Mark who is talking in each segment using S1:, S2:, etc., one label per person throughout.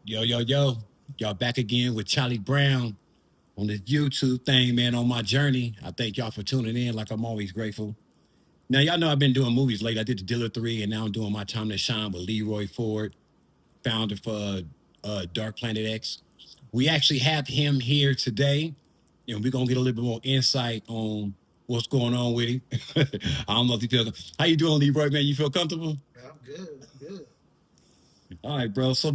S1: Yo, yo, yo. Y'all back again with Charlie Brown on this YouTube thing, man, on my journey. I thank y'all for tuning in like I'm always grateful. Now, y'all know I've been doing movies late. I did The Dealer 3, and now I'm doing My Time to Shine with Leroy Ford, founder for Dark Planet X. We actually have him here today, and we're going to get a little bit more insight on what's going on with him. I don't know if he feels... How you doing, Leroy, man? You feel comfortable?
S2: I'm good. I'm good.
S1: All right, bro. So,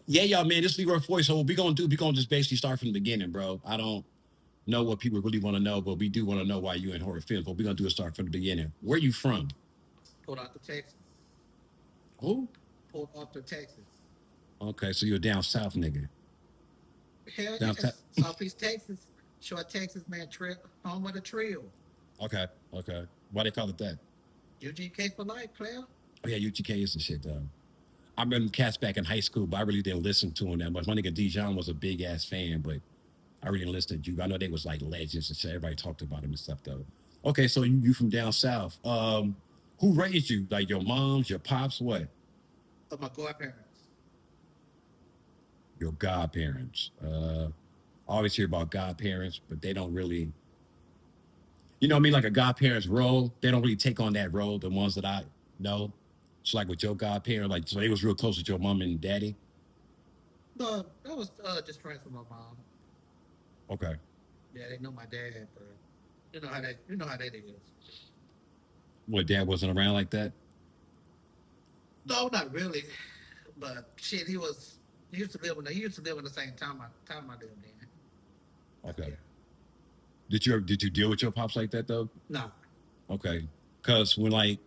S1: yeah, y'all, man, this is Leroy Ford. So what we're gonna just basically start from the beginning, bro. I don't know what people really want to know, but we do want to know why you in horror films. What we're gonna do is start from the beginning. Where you from?
S2: Port Arthur, Texas.
S1: Who?
S2: Port Arthur, Texas.
S1: Okay, so you're down south, nigga.
S2: Hell
S1: Down south.
S2: yes. Southeast Texas. Short Texas, man. Home of the trail.
S1: Okay, okay. Why they call it that?
S2: UGK for life, player.
S1: Oh yeah, UGK is the shit though. I remember cats back in high school, but I really didn't listen to him that much. My nigga Dijon was a big ass fan, but I really didn't listen to you. I know they was like legends and shit. Everybody talked about him and stuff though. Okay, so you from down south. Who raised you? Like your moms, your pops, what?
S2: Of my godparents.
S1: Your godparents. I always hear about godparents, but they don't really, you know what I mean? Like a godparent's role, they don't really take on that role. The ones that I know, it's like with your godparent, like so they was real close with your mom and daddy.
S2: No, that was just friends with my mom.
S1: Okay.
S2: Yeah, they know my dad, but you know how that is.
S1: What dad wasn't around like that?
S2: No, not really. But shit, he used to live in the same time I lived in. But
S1: Okay.
S2: yeah.
S1: Did you deal with your pops like that though?
S2: No.
S1: Okay. Cause when I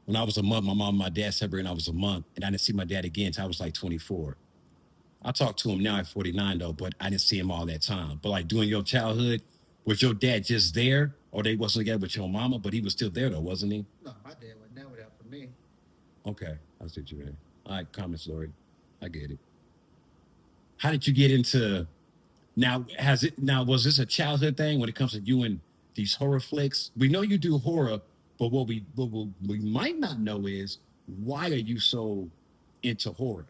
S1: was a month, my mom and my dad separated and I was a month, and I didn't see my dad again until I was like 24. I talk to him now at 49 though, but I didn't see him all that time. But like during your childhood, was your dad just there, or they wasn't together with your mama, but he was still there though, wasn't he?
S2: No, my dad was never there for me.
S1: Okay, I see what you mean. All right, comment story. I get it. How did you get into now? Has it now? Was this a childhood thing when it comes to you and these horror flicks? We know you do horror, but what we might not know is why are you so into horror?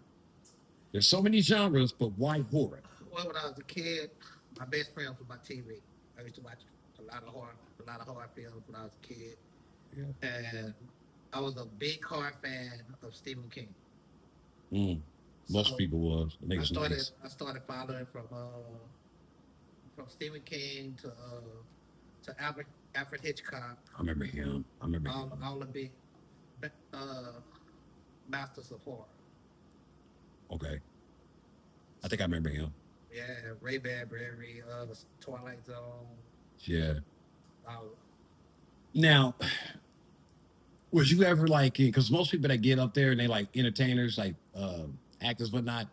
S1: There's so many genres, but why horror?
S2: Well, when I was a kid, my best friend was my TV. I used to watch a lot of horror films when I was a kid,
S1: Yeah.
S2: and I was a big horror fan of Stephen King.
S1: Mm. Most
S2: So
S1: people was.
S2: I
S1: Niggas
S2: started
S1: nice.
S2: I started following from Stephen King to Alfred Hitchcock,
S1: I remember him. I remember him.
S2: all the big uh, masters of horror.
S1: Okay. I think I remember him.
S2: Yeah, Ray Bradbury, the Twilight Zone.
S1: Yeah.
S2: Uh,
S1: Now, was you ever like, because most people that get up there and they like entertainers, like actors, whatnot,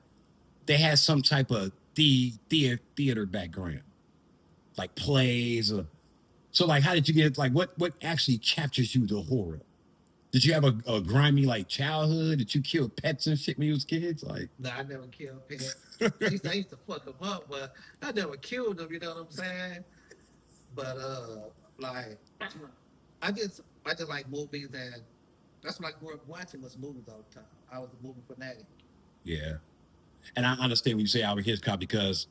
S1: they had some type of theater background, like plays. So, like, how did you get, like, what actually captures you to horror? Did you have a grimy, like, childhood? Did you kill pets and shit when you was kids? Like,
S2: No, I never killed pets. I used to fuck them up, but I never killed them. You know what I'm saying? But like I just like movies, and that's what I grew up watching was movies all the time. I was a movie fanatic.
S1: yeah. And I understand when you say Albert Hitchcock because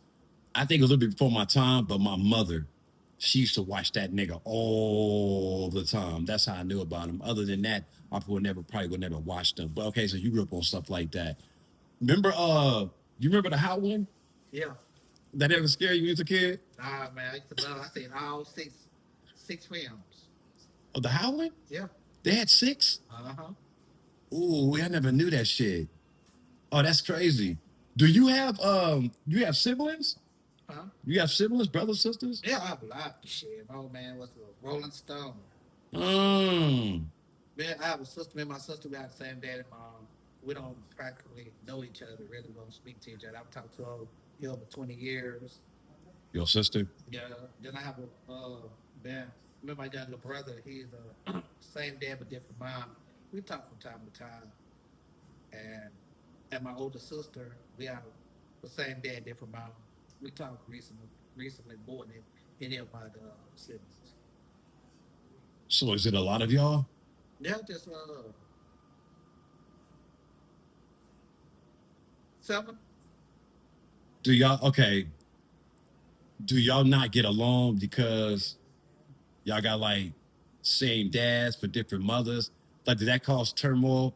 S1: I think a little bit before my time, but my mother, she used to watch that nigga all the time. That's how I knew about him. Other than that, I probably would never watch them. But okay, so you grew up on stuff like that. Remember, you remember the Howling?
S2: Yeah.
S1: That ever scare you as a kid?
S2: Ah man, I used to love. I seen all six films.
S1: Oh, the Howling?
S2: Yeah.
S1: They had six?
S2: Uh huh.
S1: Ooh, I never knew that shit. Oh, that's crazy. Do you have siblings?
S2: Huh?
S1: You have siblings, brothers, sisters?
S2: Yeah, I have a lot of shit. My old man was a Rolling Stone.
S1: Mm.
S2: Man, I have a sister. Me and my sister, we have the same dad and mom. We don't practically know each other. Really, we don't speak to each other. I've talked to her over 20 years.
S1: Your sister?
S2: Yeah. Then I have man. Remember my younger brother? He's a same dad but different mom. We talk from time to time, and my older sister, we have the same dad, different mom. We talked recently more than any of my siblings.
S1: So is it a lot of y'all?
S2: Yeah, just 7.
S1: Do y'all okay? Do y'all not get along because y'all got like same dads for different mothers? Like, did that cause turmoil,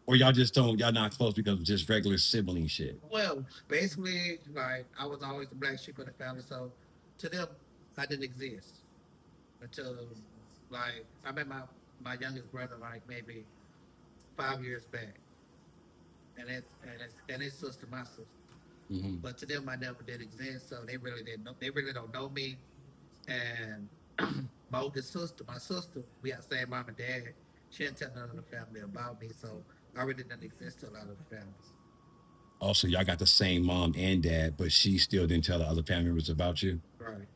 S1: or y'all just don't? Y'all not close because of just regular sibling shit?
S2: Well, basically, like I was always the black sheep of the family, so to them, I didn't exist until like I met my youngest brother like maybe 5 years back, and his sister, my sister.
S1: Hmm.
S2: But to them, I never did exist, so they really didn't know. They really don't know me. And my oldest sister, my sister, we had the same mom and dad. She didn't tell none of the family about me, so I really didn't exist to a lot of the family.
S1: Also, y'all got the same mom and dad, but she still didn't tell the other family members about you.
S2: Right.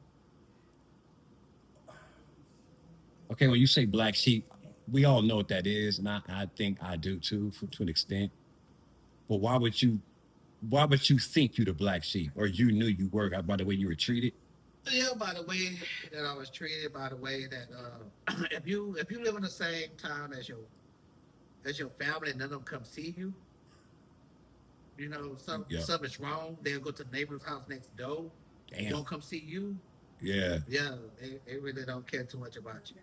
S1: Okay, when you say black sheep, we all know what that is, and I think I do too, to an extent. But why would you? Why would you think you the black sheep, or you knew you were by the way you were treated?
S2: Yeah, by the way that I was treated, by the way that if you live in the same town as your family and none of them come see you, you know,
S1: Yeah.
S2: something's wrong. They'll go to the neighbor's house next door.
S1: Damn.
S2: Won't come see you.
S1: Yeah,
S2: Yeah, they really don't care too much about you.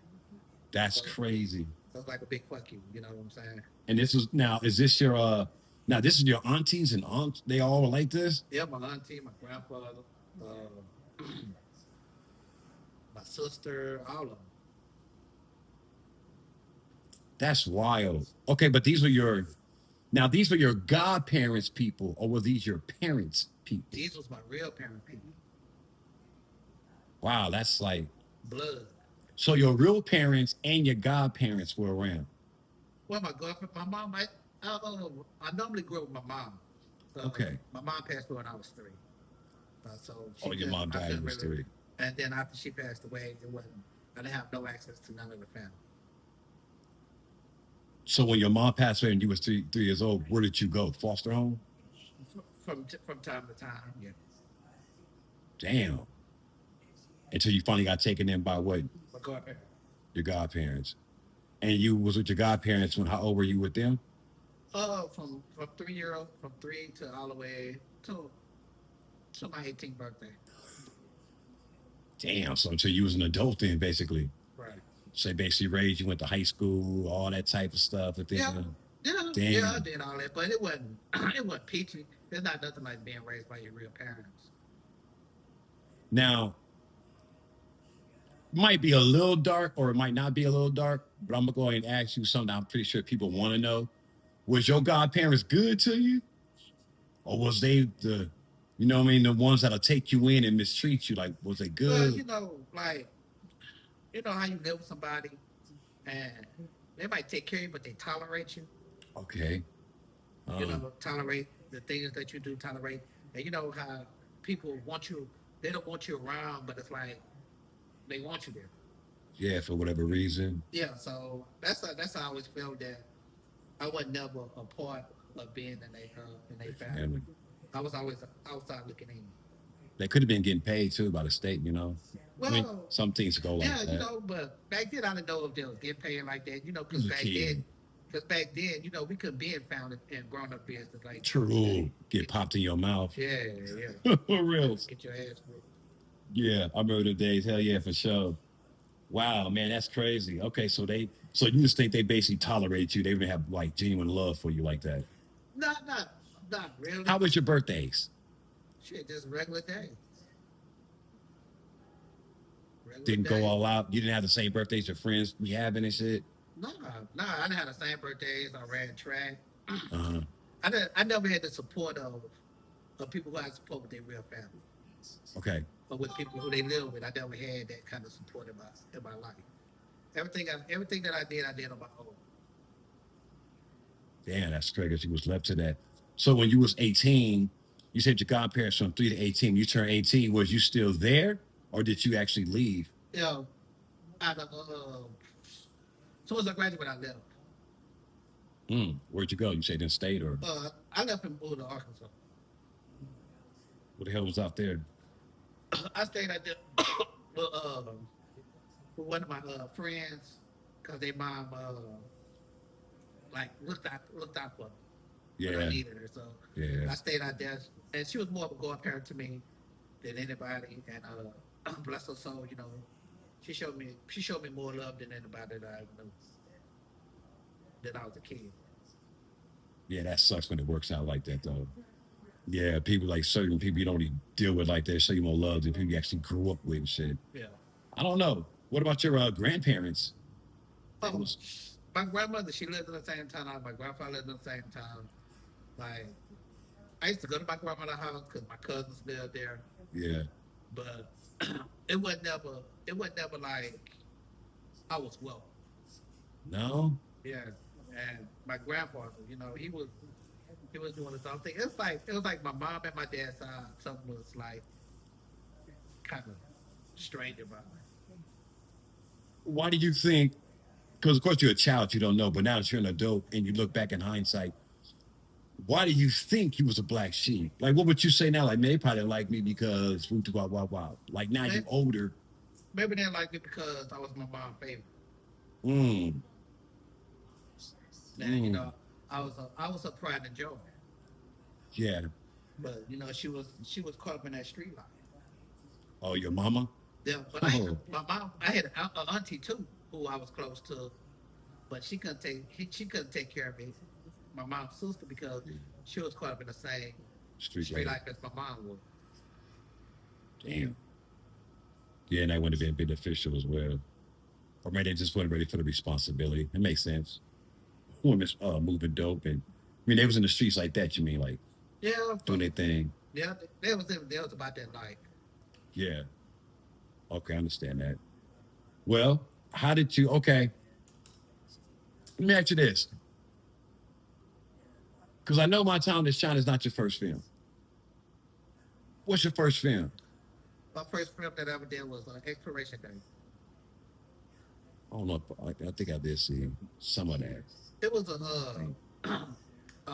S1: that's
S2: So,
S1: crazy.
S2: so it's like a big fuck you. You know what I'm saying?
S1: And this is now. Is this your Now this is your aunties and aunts. They all like this.
S2: Yeah, my auntie, my grandfather, uh, my sister, all of them.
S1: That's wild. Okay, but these were your godparents' people, or were these your parents' people?
S2: These was my real parent people,
S1: Wow, that's like
S2: blood.
S1: so your real parents and your godparents were around.
S2: Well, my girlfriend, my mom, I normally grew up with my mom.
S1: Okay.
S2: My mom passed away when I was 3. So
S1: Oh, your mom
S2: I
S1: died when
S2: couldn't
S1: you was
S2: really.
S1: 3.
S2: And then after she passed away, it wasn't. I didn't have no access to none of the family.
S1: So when your mom passed away and you was 3 years old, where did you go? Foster home?
S2: From time to time, yeah.
S1: Damn. Until you finally got taken in by what?
S2: My godparent.
S1: Your godparents. And you was with your godparents when how old were you with them?
S2: From 3 year old, from 3 to all the way to my 18th birthday.
S1: Damn. So until you was an adult then, basically.
S2: Right.
S1: So they basically raised you, went to high school, all that type of stuff. And then,
S2: Yeah. Yeah, I
S1: damn.
S2: did all that, but it wasn't it wasn't peachy. It's not nothing like being raised by your real parents.
S1: Now, might be a little dark or it might not be a little dark, but I'm gonna go ahead and ask you something I'm pretty sure people want to know. Was your godparents good to you? Or was they the, you know what I mean, the ones that'll take you in and mistreat you? Like, was they
S2: Well,
S1: good?
S2: like you know how you live with somebody and they might take care of you, but they tolerate you.
S1: Okay.
S2: Tolerate the things that you do, tolerate. And you know how people want you, they don't want you around, but it's like they want you there.
S1: Yeah, for whatever reason.
S2: Yeah, so that's how I always felt that I was never a part of being in a family.
S1: Family.
S2: I was always outside looking in.
S1: They could have been getting paid too by the state, you know. I mean,
S2: Well,
S1: some things go like
S2: yeah,
S1: that.
S2: but back then I didn't know if they was getting paid like that,
S1: You was a kid.
S2: because back then, we couldn't be in found and grown up business like
S1: True. Get popped in your mouth.
S2: yeah, yeah.
S1: For real.
S2: Get your ass whooped.
S1: Yeah, I remember the days. Hell yeah, for sure. Wow, man, that's crazy. Okay, so you just think they basically tolerate you? They didn't have like genuine love for you like that.
S2: Not really.
S1: How was your birthdays?
S2: Shit, just regular day. Regular
S1: Didn't go
S2: day.
S1: all out. You didn't have the same birthdays your friends be having and shit.
S2: Nah, I didn't have the same birthdays. I ran track.
S1: Uh-huh.
S2: I never had the support of people who I support with their real family.
S1: Okay.
S2: But with people who they live with, I never had that kind of support in my life. Everything that I did on my own.
S1: Damn, that's crazy. 'Cause you was left to that. So when you was 18, you said your godparents from 3 to 18. You turned 18. Was you still there, or did you actually leave?
S2: You know, I, as soon as I graduated, I left.
S1: Where'd you go? You said in state, or
S2: I left and moved to Arkansas.
S1: what the hell was out there?
S2: I stayed out there with one of my friends because their mom like looked out for me. when I
S1: Yeah.
S2: needed her. So
S1: Yeah.
S2: I stayed out there, and she was more of a godparent to me than anybody. And bless her soul, you know, she showed me more love than anybody that I ever knew than I was a kid.
S1: Yeah, that sucks when it works out like that, though. Yeah, people like certain people you don't even deal with like that show you more love than people you actually grew up with and shit.
S2: Yeah.
S1: I don't know. What about your grandparents? They
S2: Oh,
S1: was,
S2: my grandmother, she lived in the same town. My grandfather lived in the same town. Like I used to go to my grandmother's house because my cousins lived there,
S1: yeah.
S2: but it was never like I was welcome.
S1: No?
S2: Yeah, and my grandfather, you know, he was doing his own thing. It was like my mom and my dad's side. Something was like kind of strange about it.
S1: Why do you think? Because of course you're a child, you don't know, but now that you're an adult and you look back in hindsight, why do you think you was a black sheep? Like, what would you say now? Like, man, they probably didn't like me because wow, wow, wow. Like now you
S2: Maybe,
S1: older.
S2: maybe they didn't like me because I was my mom's favorite.
S1: Mm,
S2: And you
S1: mm,
S2: know, I was her pride and joy.
S1: yeah.
S2: But you know, she was caught up in that street life.
S1: Oh, your mama?
S2: Yeah, but
S1: Oh,
S2: my mom, I had an auntie too who I was close to, but she couldn't take care of me, my mom's sister, because she was caught up in the same
S1: street
S2: street
S1: life.
S2: life as my mom was.
S1: Damn. Yeah, and that would have been beneficial as well. Or maybe they just weren't ready for the responsibility. It makes sense. Women's moving dope and I mean they was in the streets like that, you mean like
S2: Yeah,
S1: doing their thing.
S2: yeah, they was about that life.
S1: Yeah. Okay, I understand that. Well, how did you okay, let me ask you this. Because I know My Time to Shine is not your first film. What's your first film?
S2: My first film that I ever did was Exploration Day.
S1: I don't know. I think I did see some of that.
S2: It was a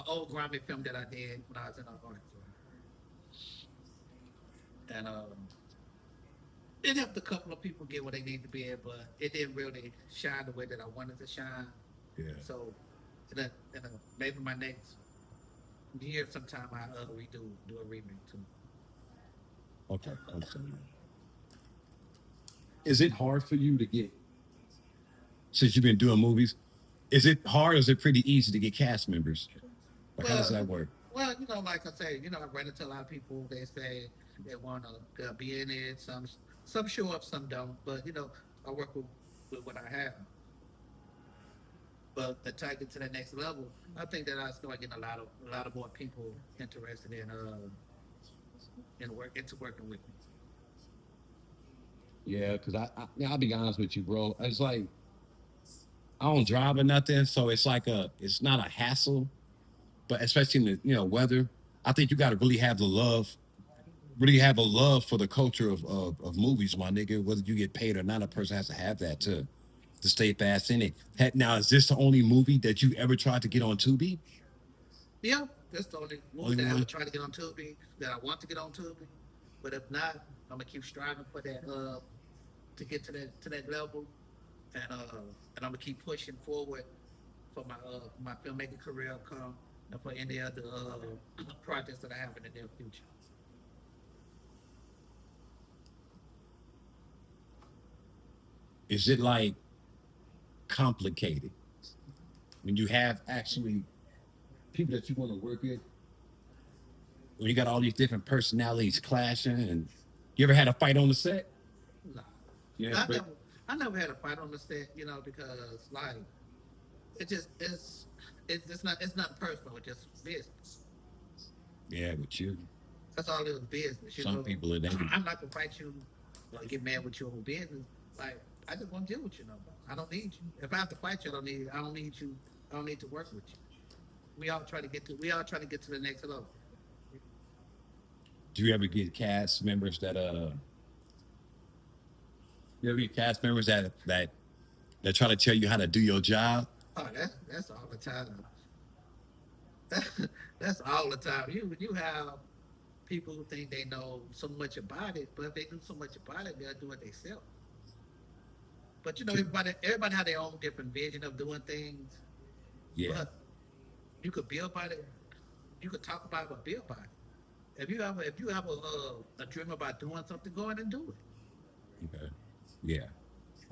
S2: old Grammy film that I did when I was in Arkansas, and it helped a couple of people get where they need to be at, but it didn't really shine the way that I wanted to shine.
S1: Yeah.
S2: So, maybe my next year sometime I redo do a remake too.
S1: Okay. I understand that. Is it hard for you to get since you've been doing movies? Is it hard or is it pretty easy to get cast members? Like how does
S2: Well,
S1: that work?
S2: well, you know, like I say, you know, I run into a lot of people. They say they want to be in it. Some show up, some don't. But you know, I work with what I have. But to take it to the next level, I think that I start getting a lot of more people interested in working with me.
S1: Yeah, because I'll be honest with you, bro. It's like I don't drive or nothing, so it's like it's not a hassle, but especially in the weather, I think you got to really have a love for the culture of movies, my nigga. Whether you get paid or not, a person has to have that to stay fast in it. Now, is this the only movie that you ever tried to get on Tubi?
S2: Yeah, that's the only movie
S1: Only
S2: that I
S1: one?
S2: would try to get on Tubi, that I want to get on Tubi. But if not, I'm gonna keep striving for that to get to that level, and and I'm gonna keep pushing forward for my filmmaking career come and for any other projects that I have in the near future.
S1: Is it like complicated when you have actually people that you want to work with? When you got all these different personalities clashing, and you ever had a fight on the set?
S2: Nah,
S1: Yeah,
S2: I
S1: but
S2: never I never had a fight on the set, you know, because like it just it's not personal, it's just business.
S1: yeah, with you,
S2: That's all it was, business, you
S1: some
S2: know.
S1: people it ain't.
S2: I'm not gonna fight you or get mad with you over business. Like I just want to deal with you no more. I don't need you. If I have to fight you, I don't need you. I don't need to work with you. We all try to get to the next level.
S1: Do you ever get cast members that you ever get cast members that try to tell you how to do your job?
S2: Oh, that's all the time. That's all the time. You have people who think they know so much about it, but if they do so much about it, they'll do it themselves. But you know, everybody have their own different vision of doing things.
S1: Yeah,
S2: But you could build by it. you could talk about it, but be about it. If you have a dream about doing something, go ahead and do it.
S1: Okay. Yeah.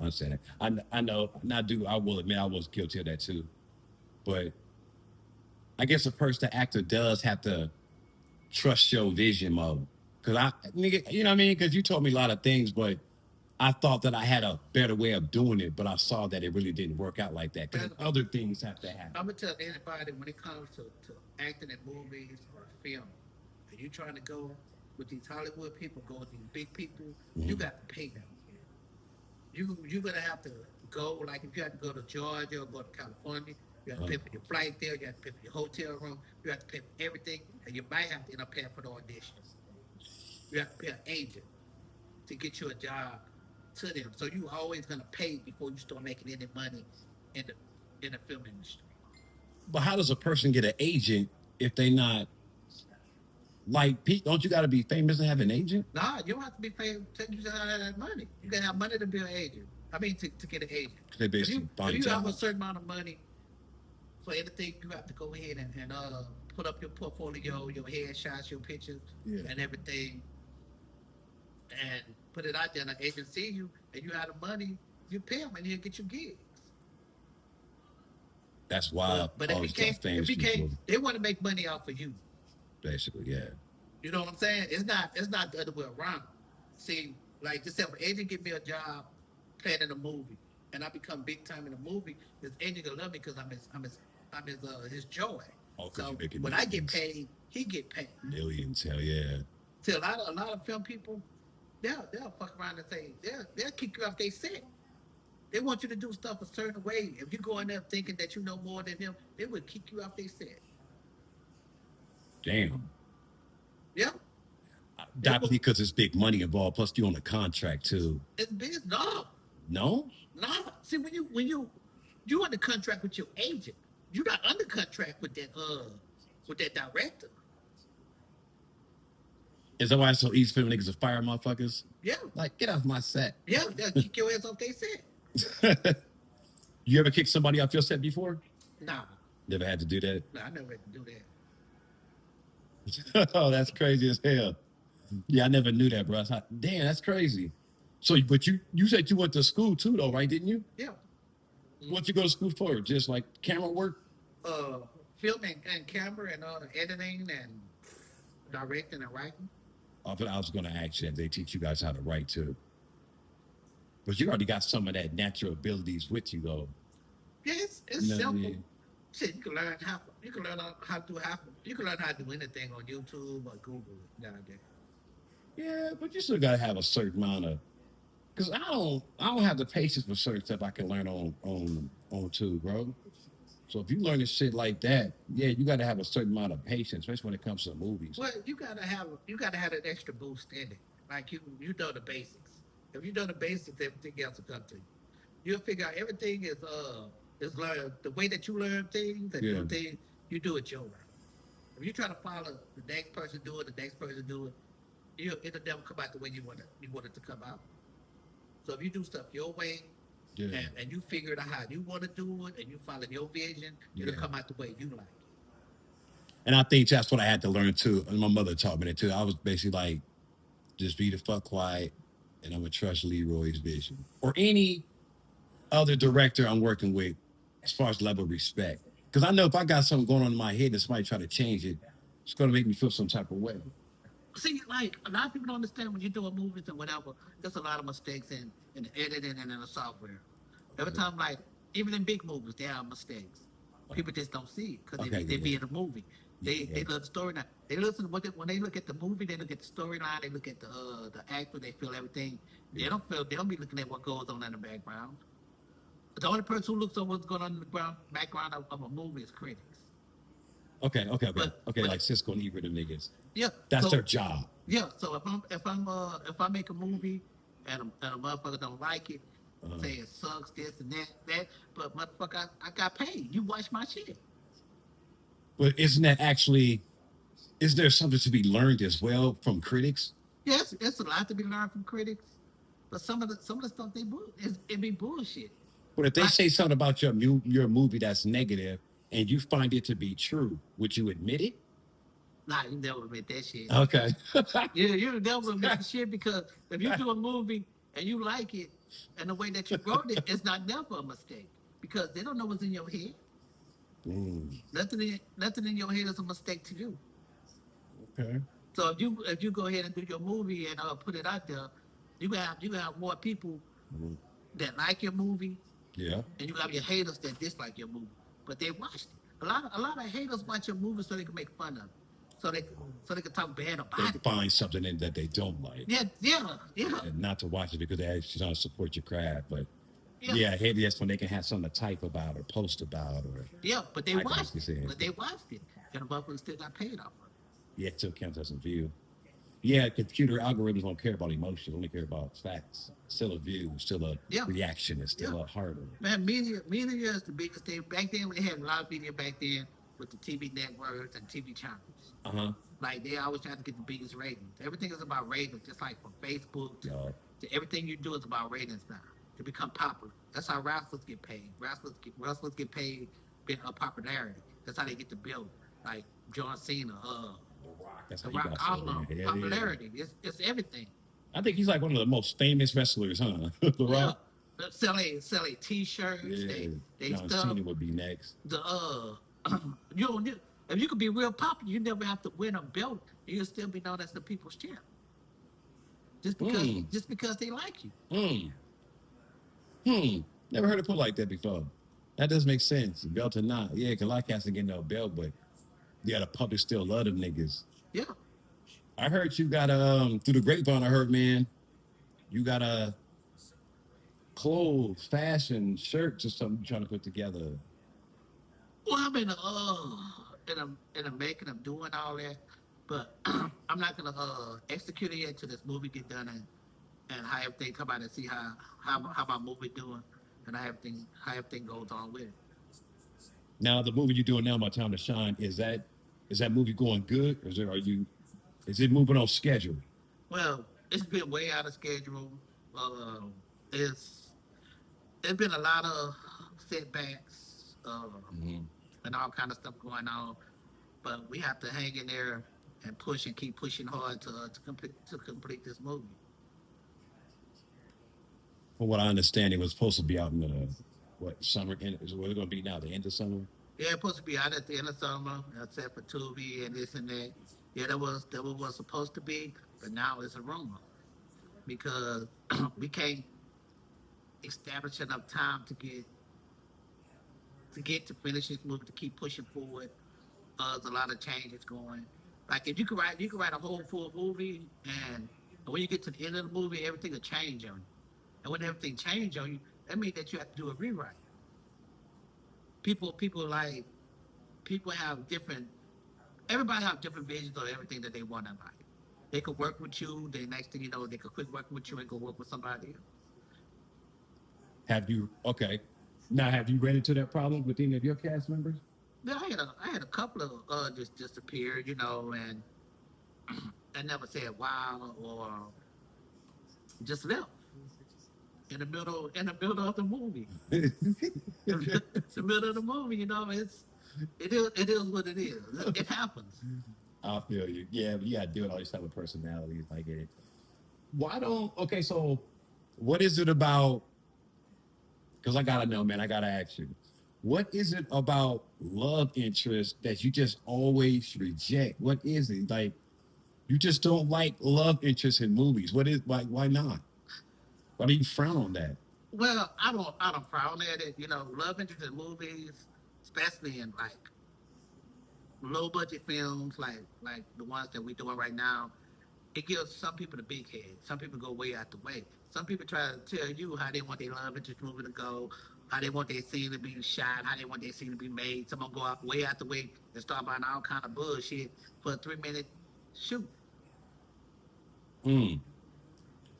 S1: I understand that. I know. Not do. I will admit I was guilty of that too. But I guess a person, the actor, does have to trust your vision mode. Cause nigga, you know what I mean? Cause you told me a lot of things, but I thought that I had a better way of doing it, but I saw that it really didn't work out like that. Cause other things have to happen.
S2: I'm gonna tell anybody when it comes to acting in movies or film, and you trying to go with these Hollywood people, go with these big people, you got to pay them. You're gonna have to go, like if you have to go to Georgia or go to California, you have to pay for your flight there, you have to pay for your hotel room, you have to pay for everything, and you might have to end up paying for the auditions. You have to pay an agent to get you a job to them. So you always gonna pay before you start making any money in the film industry.
S1: But how does a person get an agent if they not like Pete? Don't you got to be famous to have an agent?
S2: Nah, you don't have to be paid. You just have that money. You can have money to be an agent. I mean, to get an agent.
S1: They basically
S2: If you have a certain amount of money for anything, you have to go ahead and put up your portfolio, your headshots, your pictures, and everything, and put it out there. And the agent see you, and you have the money, you pay them, and he'll get you gigs.
S1: That's why.
S2: But if you can't, they want to make money off of you.
S1: Basically, yeah.
S2: You know what I'm saying? It's not the other way around. See, like just say if an agent give me a job playing in a movie, and I become big time in a movie, this agent gonna love me because I'm his joy.
S1: Oh,
S2: so
S1: when
S2: millions. I get paid, he get paid.
S1: Millions, hell yeah.
S2: See, a lot of film people, they'll fuck around and say they'll kick you off their set. They want you to do stuff a certain way. If you go in there thinking that you know more than them, they would kick you off their set.
S1: Damn.
S2: Yeah.
S1: Definitely because it's big money involved. Plus, you on a contract too.
S2: It's business. No.
S1: No.
S2: See, when you under contract with your agent, you're not under contract with that director.
S1: Is that why it's so easy for niggas to fire motherfuckers?
S2: Yeah.
S1: Like, get off my set.
S2: Yeah, they'll kick your ass off their set.
S1: You ever kicked somebody off your set before?
S2: Nah.
S1: Never had to do that?
S2: Nah, I never had to do that.
S1: Oh, that's crazy as hell. Yeah, I never knew that, bro. Damn, that's crazy. So, but you said you went to school too, though, right? Didn't you?
S2: Yeah.
S1: What'd you go to school for? Just like camera work?
S2: Filming and camera and editing and directing and writing.
S1: I was going to ask you if they teach you guys how to write too. But you already got some of that natural abilities with you, though.
S2: Yeah, it's simple. Shit, you can learn how to do you can learn how to do anything on YouTube or Google nowadays.
S1: Yeah, but you still gotta have a certain amount of, because I don't have the patience for certain stuff I can learn on too, bro. So if you learn this shit like that, yeah, you gotta have a certain amount of patience, especially when it comes to movies.
S2: Well, you gotta have an extra boost in it. Like you know the basics. If you know the basics, everything else will come to you. You'll figure out everything is learned. The way that you learn things and do things, you do it your way. If you try to follow the next person do it, it'll never come out the way you want it to come out. So if you do stuff your way, and you figure it out how you want to do it, and you follow your vision, it'll come out the way you like it.
S1: And I think that's what I had to learn too. And my mother taught me that too. I was basically like, just be the fuck quiet, and I'm gonna trust Leroy's vision or any other director I'm working with, as far as level of respect. Because I know if I got something going on in my head and somebody try to change it, it's gonna make me feel some type of way.
S2: See, like a lot of people don't understand when you're doing movies and whatever. There's a lot of mistakes in the editing and in the software. Every time, like even in big movies, there are mistakes. People just don't see it because they be in the movie. They look the storyline. They listen to when they look at the movie. They look at the storyline. They look at the actor. They feel everything. They don't be looking at what goes on in the background. The only person who looks at what's going on in the background of a movie is critics.
S1: Okay, like Cisco and Ebert and niggas.
S2: Yeah,
S1: that's their job.
S2: Yeah, so if I make a movie and a motherfucker don't like it, say it sucks, this and that, but motherfucker, I got paid. You watch my shit.
S1: But is there something to be learned as well from critics?
S2: Yes, it's a lot to be learned from critics, but some of the stuff it be bullshit.
S1: But if they say something about your movie that's negative and you find it to be true, would you admit it?
S2: Nah, you never admit that shit.
S1: Okay.
S2: Yeah, you never admit the shit because if you do a movie and you like it and the way that you wrote it, it's not never a mistake because they don't know what's in your head.
S1: Mm,
S2: Nothing in your head is a mistake to you.
S1: okay.
S2: So if you go ahead and do your movie and put it out there, you have more people
S1: Mhm.
S2: that like your movie,
S1: Yeah.
S2: and you have your haters that dislike your movie, but they watched it. A lot of haters watch your movie so they can make fun of it, so they can talk bad
S1: They
S2: about it.
S1: find something in that they don't like,
S2: Yeah, yeah,
S1: and not to watch it because they actually trying to support your craft. But
S2: yeah,
S1: yeah, maybe that's when they can have something to type about or post about or
S2: yeah. But they
S1: I can
S2: watched
S1: actually
S2: it.
S1: see it.
S2: But they watched it, and the motherfucker still got paid off of it.
S1: Yeah, it still counts as a view. Yeah, computer algorithms don't care about emotions, only care about facts. Still a view, still a
S2: Yeah,
S1: reaction, it's
S2: yeah.
S1: still a heart.
S2: Man, media is the biggest thing. Back then, we had a lot of media back then with the TV networks and TV channels.
S1: Uh-huh.
S2: Like they always try to get the biggest ratings. Everything is about ratings, just like from Facebook
S1: Uh,
S2: to everything you do is about ratings now to become popular. That's how wrestlers get paid. Wrestlers get paid based on popularity. That's how they get the bill. Like John Cena,
S1: that's how
S2: The
S1: you
S2: Rock,
S1: got
S2: all of
S1: started.
S2: them.
S1: Yeah, yeah.
S2: Popularity. It's everything.
S1: I think he's like one of the most famous wrestlers, huh? The
S2: Yeah.
S1: Rock.
S2: Selling T-shirts.
S1: Yeah.
S2: They
S1: John
S2: stuff.
S1: Cena would be next.
S2: The you don't if you could be real popular, you never have to win a belt. You'll still be known as the people's champ.
S1: Mm.
S2: Just because they like you.
S1: Hmm. Hmm. Never heard it put like that before. That does make sense. Belt or not. Yeah, because a lot of cats ain't getting no belt, but yeah, the public still love them niggas.
S2: Yeah.
S1: I heard you got through the grapevine, I heard, man, you got a clothes, fashion, shirts or something you're trying to put together.
S2: Well, I'm in a making of doing all that, but I'm not gonna execute it yet till this movie get done and how everything come out and see how my movie doing and how everything goes on with it.
S1: Now the movie you're doing now, My Time to Shine, is that movie going good? Or is it moving on schedule?
S2: Well, it's been way out of schedule. Uh, it's it's been a lot of setbacks
S1: Mhm.
S2: and all kind of stuff going on, but we have to hang in there and push and keep pushing hard to complete this movie.
S1: From what I understand, it was supposed to be out in the what summer? Is it going to be now? The end of summer?
S2: Yeah, it's supposed to be out at the end of summer, except for Tubi and this and that. Yeah, that was what's supposed to be, but now it's a rumor because we can't establish enough time to finish this movie to keep pushing forward. There's a lot of changes going. Like if you could write a whole full movie, and when you get to the end of the movie, everything will change on you. And when everything changes on you, that means that you have to do a rewrite. People people have different. Everybody have different visions of everything that they want in life. They could work with you. The next thing you know, they could quit working with you and go work with somebody else.
S1: Have you? Okay. Now, have you ran into that problem with any of your cast members?
S2: Yeah, I had a couple of just disappeared, and I never said wow or just left in the middle of the movie. It's the middle of the movie, it is what it is. It happens.
S1: I feel you. Yeah, but you got to deal with all these type of personalities. I get it. Why don't? Okay, so what is it about? Because I gotta know, man. I gotta ask you. What is it about love interest that you just always reject? What is it like? You just don't like love interest in movies. What is like? Why not? Why do you frown on that?
S2: Well, I don't frown at it. Love interest in movies, especially in like low budget films like the ones that we're doing right now. It gives some people the big head. Some people go way out the way. Some people try to tell you how they want their love interest movie to go, how they want their scene to be shot, how they want their scene to be made. Some will go out way out the way and start buying all kind of bullshit for a 3 minute shoot.
S1: Mm.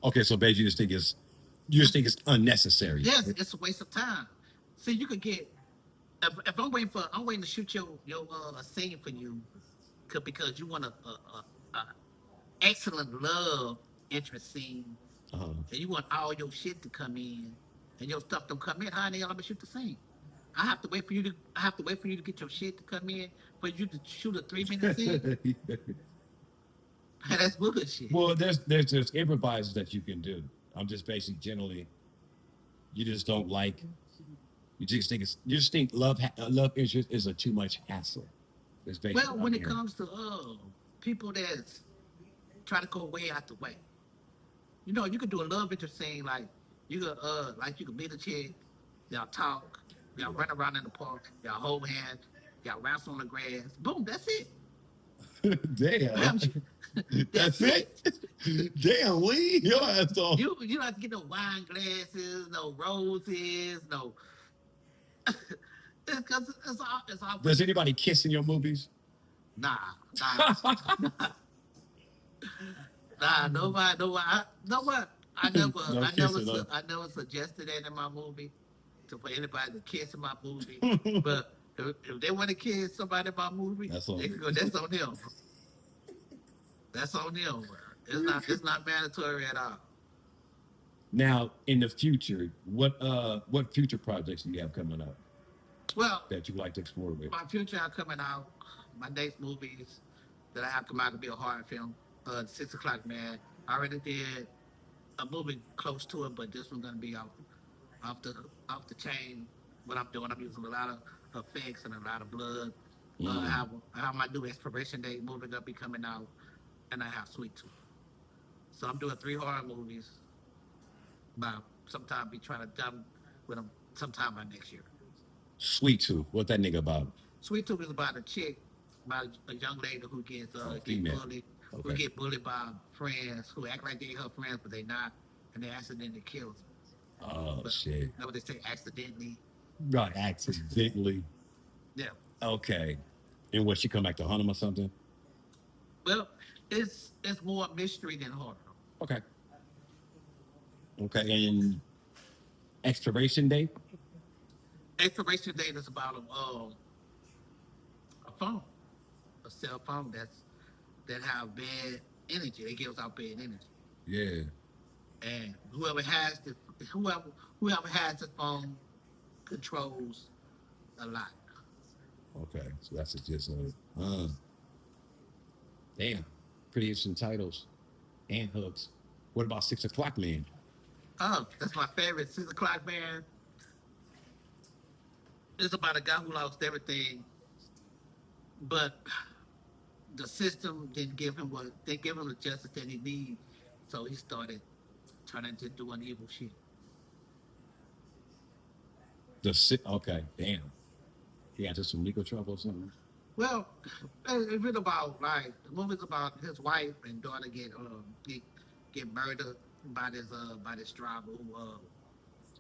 S1: Okay, so basically, you just think it's unnecessary.
S2: Yes, it's a waste of time. See, you could get if I'm waiting to shoot your a scene for you because you want a excellent love interest scene
S1: Uh-huh.
S2: and you want all your shit to come in and your stuff don't come in, how the hell I'm gonna shoot the scene? I have to wait for you to get your shit to come in for you to shoot a 3 minute scene. That's bullshit.
S1: Well, there's improvises that you can do. I'm just basically generally, you just don't like. You just think love interest is a too much hassle. It's basically
S2: Well,
S1: what
S2: when
S1: I'm
S2: it
S1: hearing.
S2: comes to people that's try to go way out the way, you know, you could do a love interest scene like you could meet a chick, y'all talk, y'all run around in the park, y'all hold hands, y'all wrestle on the grass. Boom, that's it.
S1: Damn,
S2: That's
S1: that's it. Damn, Lee, your ass off.
S2: You don't have to get no wine glasses, no roses, no. It's all
S1: Does anybody kiss in your movies?
S2: nah, nah, nah. Nobody. I never,
S1: No kissing, huh?
S2: I never suggested that in my movie for anybody to kiss in my movie. But if they want to kiss somebody in my movie,
S1: That's on
S2: they can go. That's on them. That's on them. It's not mandatory at all.
S1: Now, in the future, what future projects do you have coming up
S2: Well,
S1: that you'd like to explore with?
S2: my future are coming out. My next movies that I have come out to be a horror film. 6 o'clock man. I already did a movie close to it, but this one's gonna be off the off the chain. What I'm doing, I'm using a lot of effects and a lot of blood. I have my new expiration date movie gonna be coming out, and I have Sweet Tooth. So I'm doing 3 horror movies. About sometime be trying to done with them sometime by next year.
S1: Sweet Tooth, what that nigga about?
S2: Sweet Tooth is about a chick, about a young lady who gets
S1: Female.
S2: bullied, who
S1: Okay.
S2: get bullied by friends who act like they her friends, but they not, and they accidentally kills them.
S1: Oh
S2: But
S1: shit!
S2: you know what they say, accidentally.
S1: Right, accidentally.
S2: Yeah.
S1: Okay. And what, she come back to hunt him or something?
S2: Well, it's more mystery than horror.
S1: Okay. Okay. And expiration date?
S2: Expiration date is about a phone, a cell phone that have bad energy. It gives out bad energy.
S1: Yeah.
S2: And whoever has the phone controls a lot.
S1: Okay. So that's just damn. Pretty interesting titles and hooks. What about 6 o'clock man?
S2: Oh, that's my favorite. 6 o'clock man. It's about a guy who lost everything, but the system didn't give him they give him the justice that he needs. So he started turning to doing evil shit.
S1: Okay, damn. He got into some legal trouble or something.
S2: Well, it's really about the movie's about his wife and daughter get murdered by this driver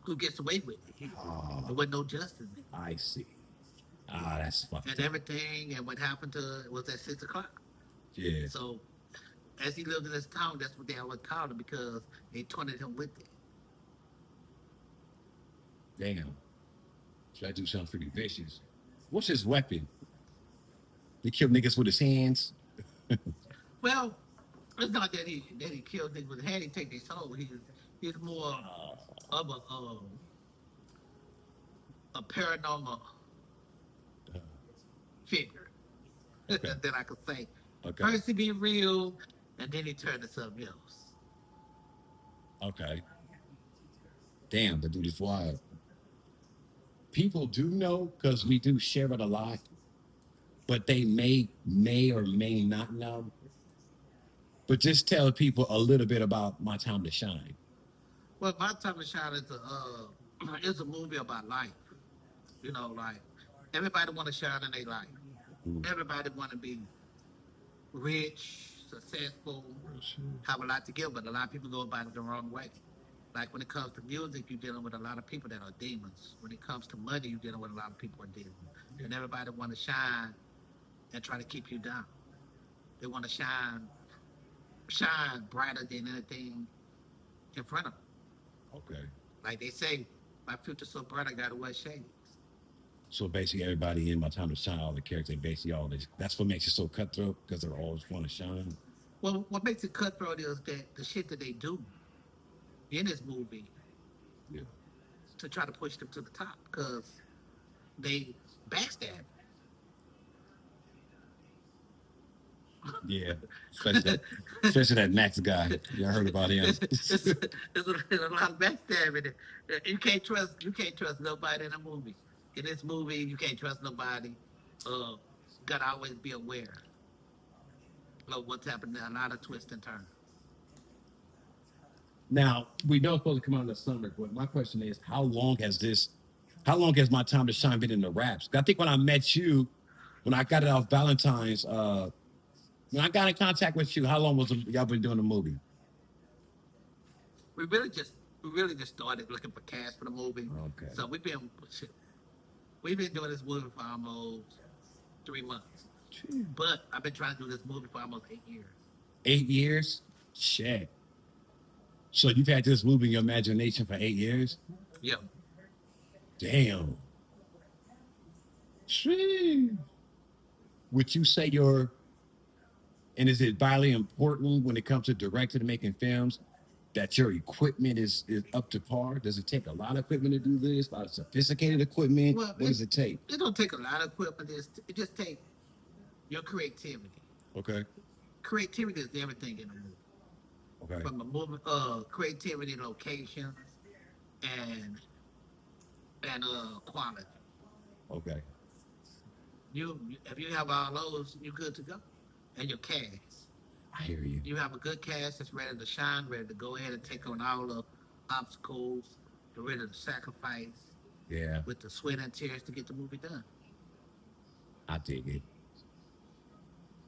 S2: who gets away with it. There wasn't no justice in it.
S1: I see. Ah, that's fucked
S2: And
S1: up.
S2: everything and what happened to it was at 6 o'clock.
S1: Yeah.
S2: So as he lived in this town, that's what they always called him because they taunted him with it.
S1: Damn. Should I do something pretty vicious? What's his weapon? He kill niggas with his hands.
S2: Well, it's not that he killed niggas with hand. He take their soul. He's more of a paranormal figure
S1: Okay.
S2: that I could say.
S1: Okay.
S2: First he be real, and then he turned to something else.
S1: Okay. Damn, the dude is wild. People do know because we do share it a lot, but they may or may not know. But just tell people a little bit about My Time to Shine.
S2: Well, My Time to Shine is a movie about life. You know, like everybody want to shine in their life. Everybody want to be rich, successful, have a lot to give, but a lot of people go about it the wrong way. Like when it comes to music, you're dealing with a lot of people that are demons. When it comes to money, you're dealing with a lot of people who are demons. And everybody want to shine and try to keep you down. They want to shine brighter than anything in front of them.
S1: Okay.
S2: Like they say, my future's so bright, I gotta wear shades.
S1: So basically, everybody in My Time to Shine, all the characters, basically all this. That's what makes it so cutthroat because they're always want to shine.
S2: Well, what makes it cutthroat is that the shit that they do in this movie
S1: Yeah.
S2: to try to push them to the top because they backstab.
S1: Yeah, especially that Max guy. You heard about him.
S2: There's a lot of backstabbing. You can't trust nobody in a movie. In this movie, you can't trust nobody. Gotta always be aware of what's happening. A lot of twists and turns.
S1: Now, we know it's supposed to come out in the summer, but my question is, how long has my time to shine been in the raps? I think when I met you, when I got it off Valentine's, when I got in contact with you, how long was y'all been doing the movie?
S2: We really just started looking for cast for the movie.
S1: Okay.
S2: So we've been doing this movie for almost 3 months. But I've been trying to do this movie for almost 8 years.
S1: 8 years? Shit. So you've had this movie in your imagination for 8 years?
S2: Yeah.
S1: Damn. Shit. Would you say and is it vitally important when it comes to directing and making films that your equipment is up to par? Does it take a lot of equipment to do this? A lot of sophisticated equipment?
S2: Well,
S1: What does it take?
S2: It don't take a lot of equipment. It just takes your creativity.
S1: Okay.
S2: Creativity is everything in a movie.
S1: Okay.
S2: From a movie, creativity, locations, and quality.
S1: Okay.
S2: If you have all those, you're good to go. And your cast.
S1: I hear you.
S2: You have a good cast that's ready to shine, ready to go ahead and take on all the obstacles, they're ready to sacrifice
S1: Yeah,
S2: with the sweat and tears to get the movie done.
S1: I dig it.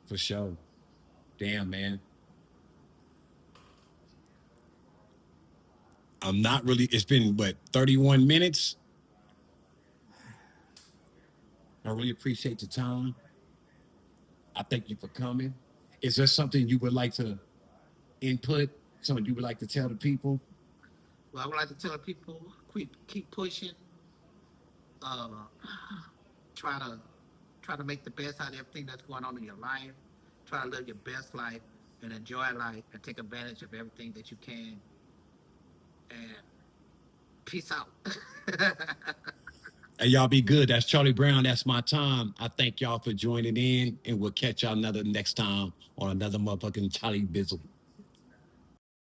S1: For sure. Damn, man. I'm not really, it's been, 31 minutes? I really appreciate the time. I thank you for coming. Is there something you would like to input? Something you would like to tell the people?
S2: Well, I would like to tell people keep pushing. Uh, try to make the best out of everything that's going on in your life. Try to live your best life and enjoy life and take advantage of everything that you can. And peace out.
S1: Hey, y'all be good. That's Charlie Brown. That's my time. I thank y'all for joining in, and we'll catch y'all next time on another motherfucking Charlie Bizzle.